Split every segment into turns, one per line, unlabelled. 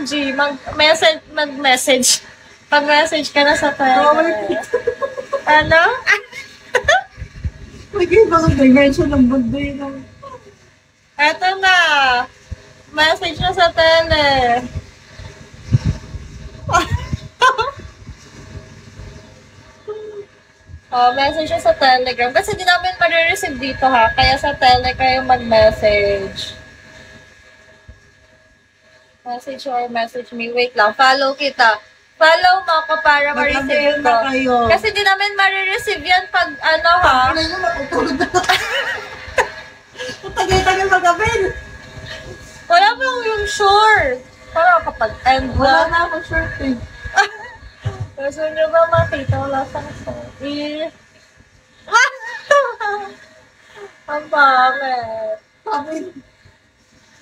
OMG, mag-message. Pag-message ka na sa Telegram. Ano?
Naging ba kung dimension ng mundo yun?
Eto na. Message na sa tele. Oh, message na sa Telegram. Kasi di namin marireceive dito ha. Kaya sa tele kayo mag-message. Message or message me. Wait lang. Follow kita. Follow mo ako para ma-receive ko. Kasi di namin marireceive yan pag ano ha.
Ano yun? Matutulog na. Tagal-tagal mag-abel.
Wala pa yung sure. Para kapag end
Wala
na.
na akong shirt eh.
Gusto nyo ba makita? Wala sa sorry. Ang pangit.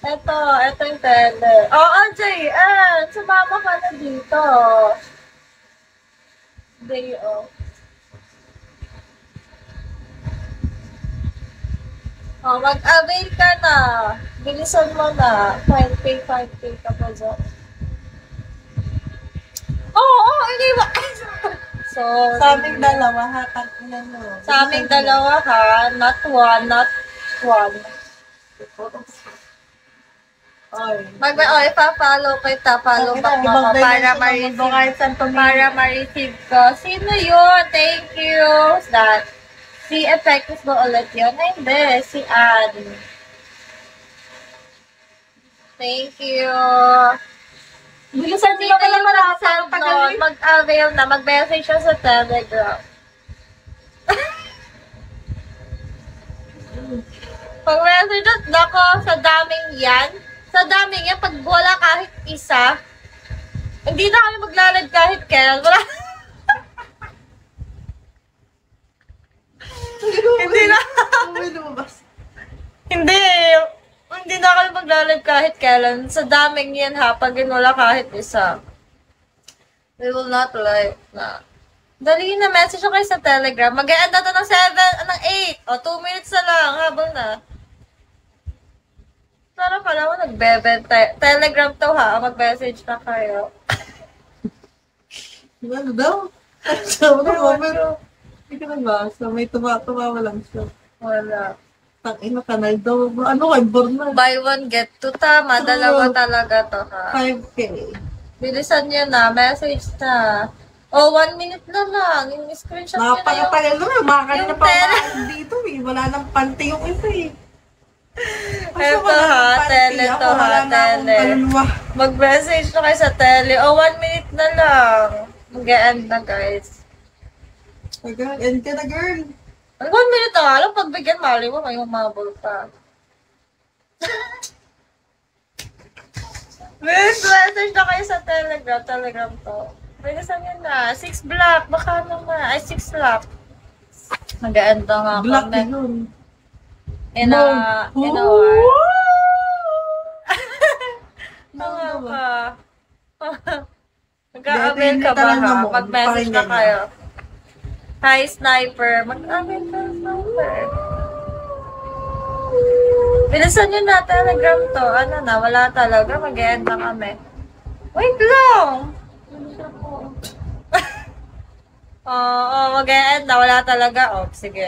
Ito yung tele. Oo, JN! Sumama ka na dito. Day off. Oh, mag-avail ka na. Bilisan mo na. 5K ka pa dyan. Oo, hindi ba? So,
Sa aming dalawa, hatak na no.
Sa aming dalawa ha, not one.
Oy.
Pa-follow kita, follow back mo ako para ma-receive ko. Sino yun? Thank you. That? Si Effectus ba ulit yun? Ay, hindi. Si Anne. Thank you. Bilisan nyo kayo mag-send nun. Mag-avail na. Mag-message siya sa Telegram. Pag-message at nako, sa daming yan. Sa daming yan, pag wala kahit isa, hindi na kami maglalad kahit kailan. Wala. Hindi na. Hindi na kami maglalad kahit kailan. Sa daming yan ha, pag wala kahit isa. We will not live na. Dali na, message ko kayo sa Telegram. Mag-e-end na to ng 8. O, 2 minutes na lang, habang na. Pero pala mo nagbebenta. Telegram to ha, mag-message na kayo.
Ano daw? Hindi ka nabasa. May tumawa lang siya.
Wala.
Tangina, kanal daw. Ano kay born na?
Buy one, get two. Tama, dalawa talaga to ha.
5K.
Bilisan nyo na, message na. Oh, 1 minute na lang. Yung screenshot nyo na yung...
Napakatagal na. Mga kanina
yung
pa
tele.
dito eh. Wala nang panty yung isa eh.
Eto ha, tele to ha, tele. Mag-message na kayo sa tele. Oh, 1 minute na lang. Mag-e-end na guys.
Girl, end ka na girl.
1 minute na nga lang, pagbigyan mali mo, may humabol pa. Message na kayo sa Telegram to. Pwede saan yun na? 6 block, baka naman. Ay, 6 block. Mag-e-end na nga
Black
kami.
yun.
In a while. Mga ka. Mag-a-avail ka ba ha? Mag-message na kayo. Hi, Sniper. Mag-avail ka, Sniper. Bilisan nyo na, Telegram to. Ano na, wala talaga. Mag-e-end na kami. Wait lang! Oo, mag-e-end na. Wala talaga. Oh, sige.